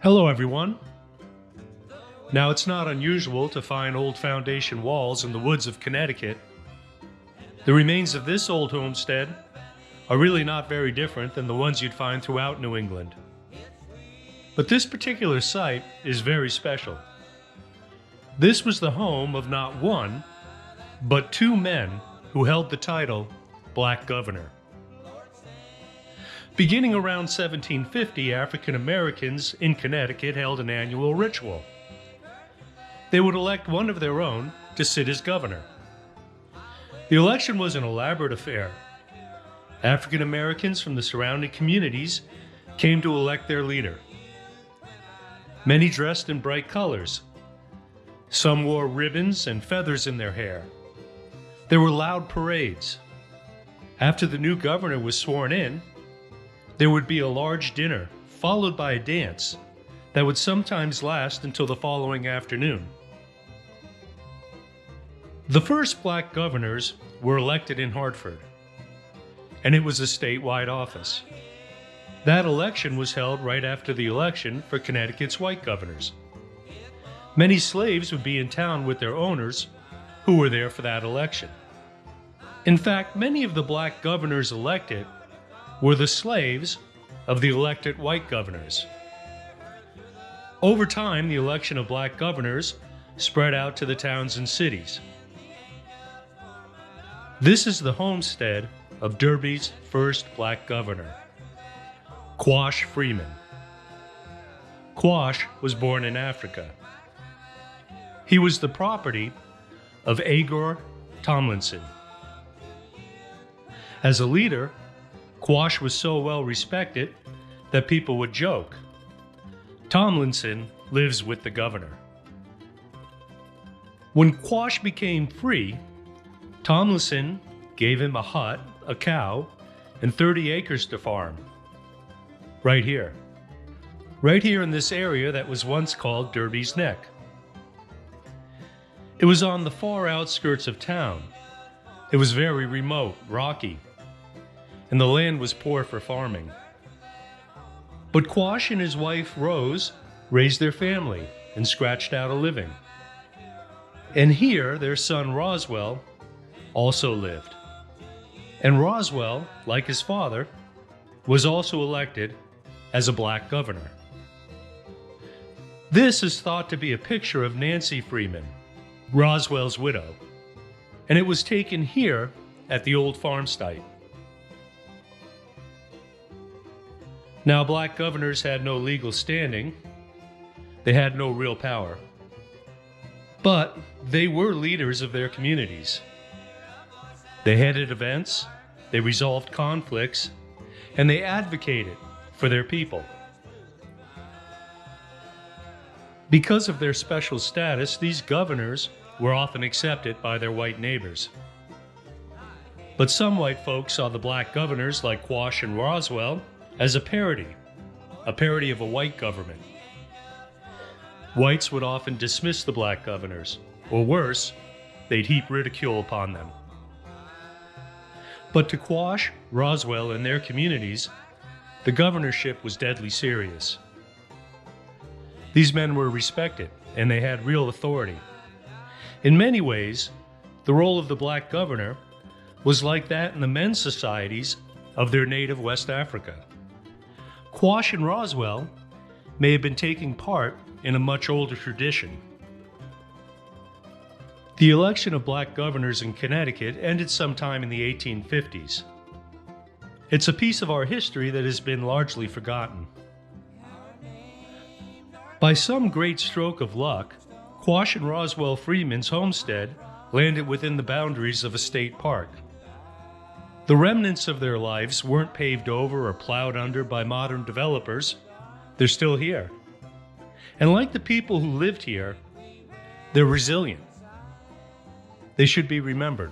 Hello everyone. Now it's not unusual to find old foundation walls in the woods of Connecticut. The remains of this old homestead are really not very different than the ones you'd find throughout New England. But this particular site is very special. This was the home of not one, but two men who held the title Black Governor. Beginning around 1750, African Americans in Connecticut held an annual ritual. They would elect one of their own to sit as governor. The election was an elaborate affair. African Americans from the surrounding communities came to elect their leader. Many dressed in bright colors. Some wore ribbons and feathers in their hair. There were loud parades. After the new governor was sworn in, there would be a large dinner, followed by a dance that would sometimes last until the following afternoon. The first black governors were elected in Hartford, and it was a statewide office. That election was held right after the election for Connecticut's white governors. Many slaves would be in town with their owners, who were there for that election. In fact, many of the black governors elected were the slaves of the elected white governors. Over time, the election of black governors spread out to the towns and cities. This is the homestead of Derby's first black governor, Quash Freeman. Quash was born in Africa. He was the property of Agur Tomlinson. As a leader, Quash was so well respected that people would joke, "Tomlinson lives with the governor." When Quash became free, Tomlinson gave him a hut, a cow, and 30 acres to farm. Right here in this area that was once called Derby's Neck. It was on the far outskirts of town. It was very remote, rocky, and the land was poor for farming. But Quash and his wife Rose raised their family and scratched out a living. And here their son Roswell also lived. And Roswell, like his father, was also elected as a black governor. This is thought to be a picture of Nancy Freeman, Roswell's widow, and it was taken here at the old farm site. Now, black governors had no legal standing. They had no real power. But they were leaders of their communities. They headed events, they resolved conflicts, and they advocated for their people. Because of their special status, these governors were often accepted by their white neighbors. But some white folks saw the black governors like Quash and Roswell as a parody of a white government. Whites would often dismiss the black governors, or worse, they'd heap ridicule upon them. But to Quash, Roswell, and their communities, the governorship was deadly serious. These men were respected, and they had real authority. In many ways, the role of the black governor was like that in the men's societies of their native West Africa. Quash and Roswell may have been taking part in a much older tradition. The election of black governors in Connecticut ended sometime in the 1850s. It's a piece of our history that has been largely forgotten. By some great stroke of luck, Quash and Roswell Freeman's homestead landed within the boundaries of a state park. The remnants of their lives weren't paved over or plowed under by modern developers. They're still here. And like the people who lived here, they're resilient. They should be remembered.